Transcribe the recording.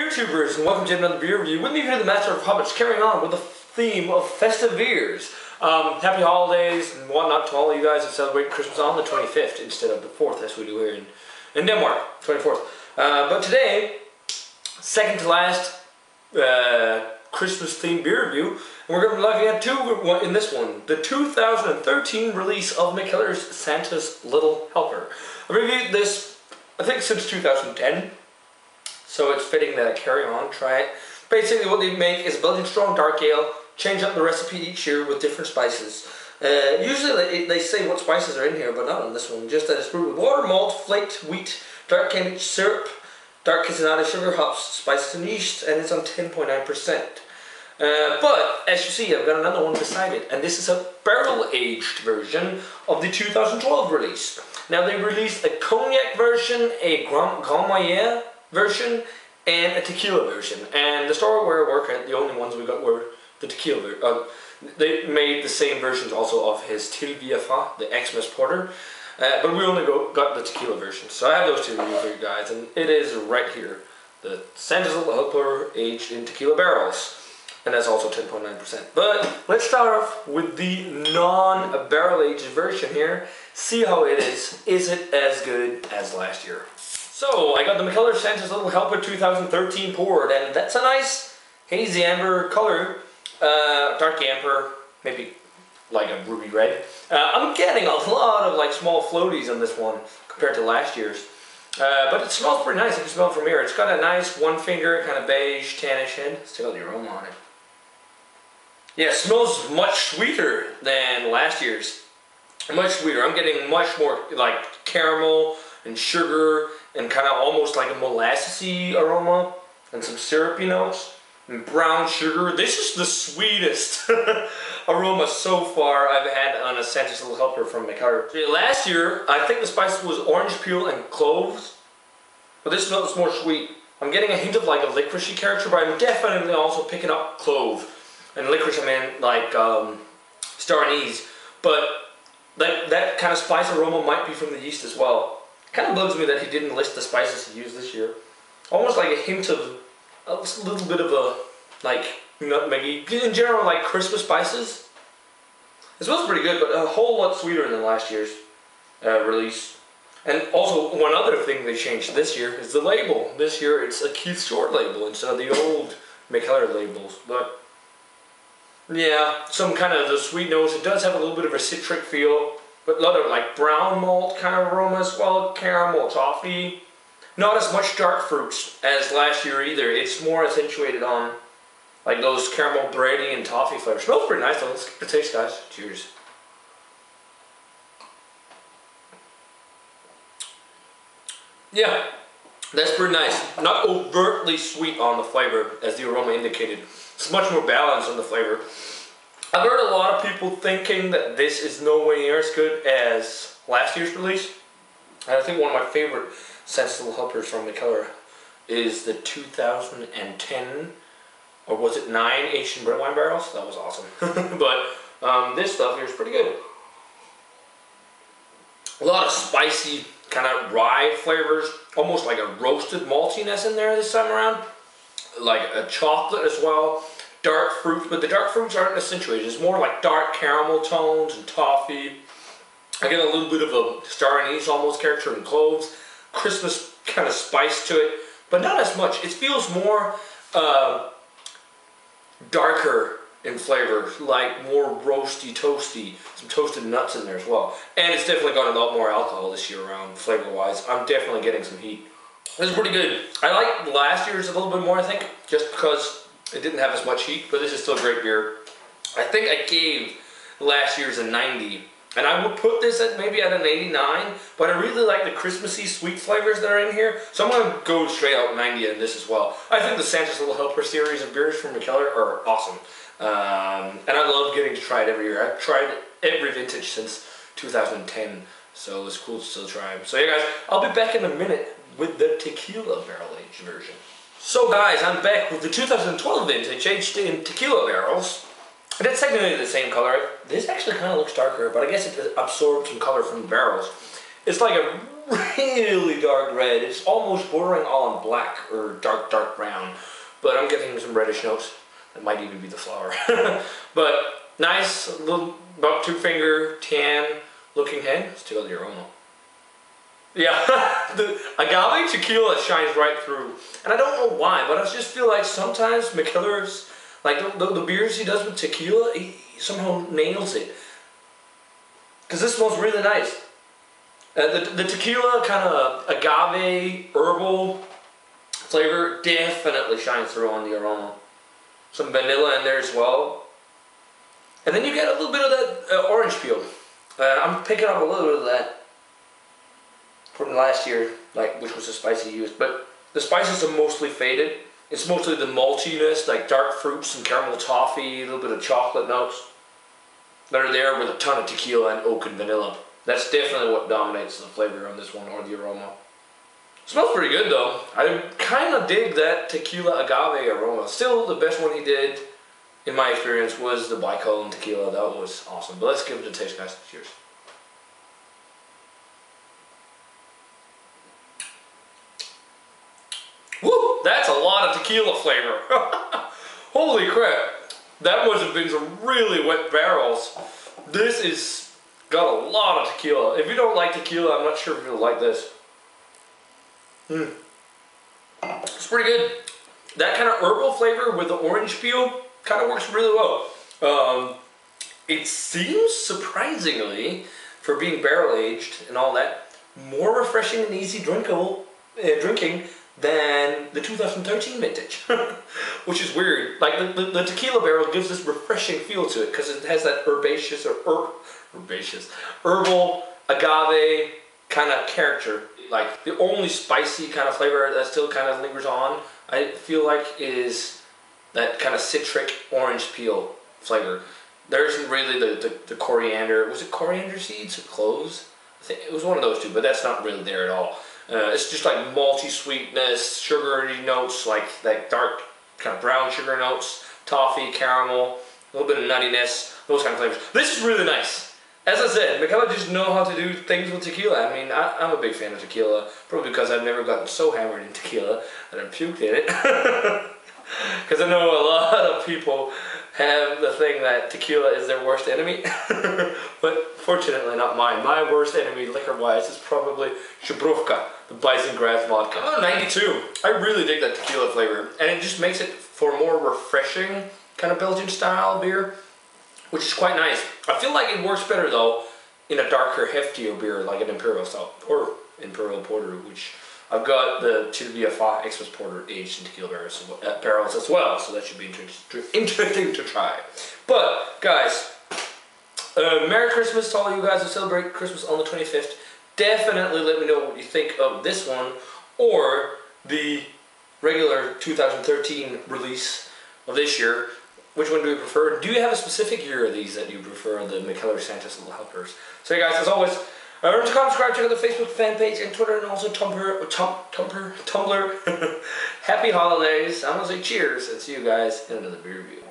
beer tubers, and welcome to another beer review. With me here, the Master of Hobbits, carrying on with the theme of festive beers. Happy holidays and whatnot to all of you guys that celebrate Christmas on the 25th instead of the 4th, as we do here in Denmark, 24th. But today, second to last Christmas themed beer review, and we're going to be looking at two in this one. The 2013 release of Mikkeller's Santa's Little Helper. I've reviewed this, I think, since 2010. So it's fitting that I carry on, try it. Basically what they make is a Belgian strong dark ale, change up the recipe each year with different spices. Usually they say what spices are in here, but not on this one. Just that it's brewed with water, malt, flaked wheat, dark candied syrup, dark cassonade, sugar, hops, spices and yeast, and it's on 10.9%. But as you see, I've got another one beside it, and this is a barrel-aged version of the 2012 release. Now they released a cognac version, a Grand Marnier version, and a tequila version. And the store where I work at, the only ones we got were the tequila. They made the same versions also of his Til VFA, the Xmas Porter, but we only got the tequila version. So I have those two reviews for you guys, and it is right here. The Santa's Little Helper aged in tequila barrels. And that's also 10.9%. But let's start off with the non-barrel aged version here. See how it is. Is it as good as last year? So I got the Mikkeller Santa's Little Helper 2013 poured, and that's a nice hazy amber color, dark amber, maybe like a ruby red. I'm getting a lot of like small floaties on this one compared to last year's, but it smells pretty nice. You can smell it from here. It's got a nice one finger kind of beige tannish head. Still got the aroma on it. Yeah, it smells much sweeter than last year's. Much sweeter. I'm getting much more like caramel and sugar and kind of almost like a molassesy aroma and some syrupy notes and brown sugar. This is the sweetest aroma so far I've had on a Santa's Little Helper from Mikkeller. Last year, I think the spice was orange peel and cloves, but this smells more sweet. I'm getting a hint of like a licoricey character, but I'm definitely also picking up clove. And licorice, I mean like star anise, but that kind of spice aroma might be from the yeast as well. Kind of bugs me that he didn't list the spices he used this year. Almost like a hint of a little bit of a like nutmeggy. In general, like Christmas spices. It smells pretty good, but a whole lot sweeter than last year's release. And also, one other thing they changed this year is the label. This year, it's a Keith Short label instead of the old Mikkeller labels. But yeah, some kind of the sweet notes. It does have a little bit of a citric feel, but a lot of like brown malt kind of aroma as well, caramel, toffee. Not as much dark fruits as last year either. It's more accentuated on like those caramel bready and toffee flavors. Smells pretty nice though. Let's get the taste, guys. Cheers. Yeah, that's pretty nice. Not overtly sweet on the flavor as the aroma indicated. It's much more balanced on the flavor. I've heard a lot of people thinking that this is nowhere near as good as last year's release. And I think one of my favorite Santa's Little Helpers from Mikkeller is the 2010, or was it 9 aged in red wine barrels? That was awesome. But this stuff here is pretty good. A lot of spicy kind of rye flavors, almost like a roasted maltiness in there this time around. Like a chocolate as well, dark fruits, but the dark fruits aren't accentuated. It's more like dark caramel tones and toffee. I get a little bit of a star anise almost character and cloves, Christmas kind of spice to it, but not as much. It feels more darker in flavor, like more roasty, toasty, some toasted nuts in there as well. And it's definitely got a lot more alcohol this year around flavor-wise. I'm definitely getting some heat. This is pretty good. I like last year's a little bit more, I think, just because it didn't have as much heat, but this is still a great beer. I think I gave last year's a 90, and I would put this at maybe at an 89, but I really like the Christmassy sweet flavors that are in here, so I'm going to go straight out 90 in this as well. I think the Santa's Little Helper series of beers from Mikkeller are awesome, and I love getting to try it every year. I've tried every vintage since 2010, so it's cool to still try them. So yeah guys, I'll be back in a minute with the tequila barrel-aged version. So guys, I'm back with the 2012 vintage aged in tequila barrels. And it's technically the same color. This actually kind of looks darker, but I guess it absorbed some color from the barrels. It's like a really dark red. It's almost bordering on black or dark brown. I'm getting some reddish notes. That might even be the flower. But nice, little, about 2-finger, tan looking head. Let's take out the aroma. Yeah, the agave tequila shines right through. And I don't know why, but I just feel like sometimes Mikkeller's, like the beers he does with tequila, he somehow nails it. Because this smells really nice. The tequila kind of agave, herbal flavor definitely shines through on the aroma. Some vanilla in there as well. And then you get a little bit of that orange peel. I'm picking up a little bit of that from last year, like which was the spice he used. But the spices are mostly faded. It's mostly the maltiness, like dark fruits and caramel toffee, a little bit of chocolate notes that are there with a ton of tequila and oak and vanilla. That's definitely what dominates the flavor on this one, or the aroma. Smells pretty good though. I kind of dig that tequila agave aroma. Still, the best one he did, in my experience, was the bicolor tequila. That was awesome. But let's give it a taste, guys. Cheers. Woo! That's a lot of tequila flavor. Holy crap. That must have been some really wet barrels. This is got a lot of tequila. If you don't like tequila, I'm not sure if you'll like this. It's pretty good. That kind of herbal flavor with the orange peel kind of works really well. It seems surprisingly, for being barrel aged and all that, more refreshing and easy drinking than the 2013 vintage, which is weird. Like the tequila barrel gives this refreshing feel to it because it has that herbaceous or herbal agave kind of character. Like the only spicy kind of flavor that still kind of lingers on, I feel like, is that kind of citric orange peel flavor. There isn't really the coriander. Was it coriander seeds or cloves? I think it was one of those two, but that's not really there at all. It's just like malty sweetness, sugary notes, like dark kind of brown sugar notes, toffee, caramel, a little bit of nuttiness, those kind of flavors. This is really nice. As I said, Mikkeller just know how to do things with tequila. I mean, I'm a big fan of tequila, probably because I've never gotten so hammered in tequila that I've puked in it. Because I know a lot of people have the thing that tequila is their worst enemy. But fortunately not mine. My worst enemy liquor-wise is probably Shabrovka, the bison grass vodka. Oh, 92. I really dig that tequila flavor. And it just makes it for a more refreshing kind of Belgian style beer, which is quite nice. I feel like it works better though in a darker, heftier beer like an Imperial Stout or Imperial Porter, which I've got the TMOH Xmas Porter aged in tequila barrels as well, so that should be interesting to try. But guys, Merry Christmas to all you guys who celebrate Christmas on the 25th. Definitely let me know what you think of this one or the regular 2013 release of this year. Which one do you prefer? Do you have a specific year of these that you prefer, the Mikkeller Santa's Little Helpers? So hey guys, as always, remember to comment, subscribe, check out the Facebook fan page and Twitter and also Tumblr. Happy holidays. I'm going to say cheers and see you guys in another beer review.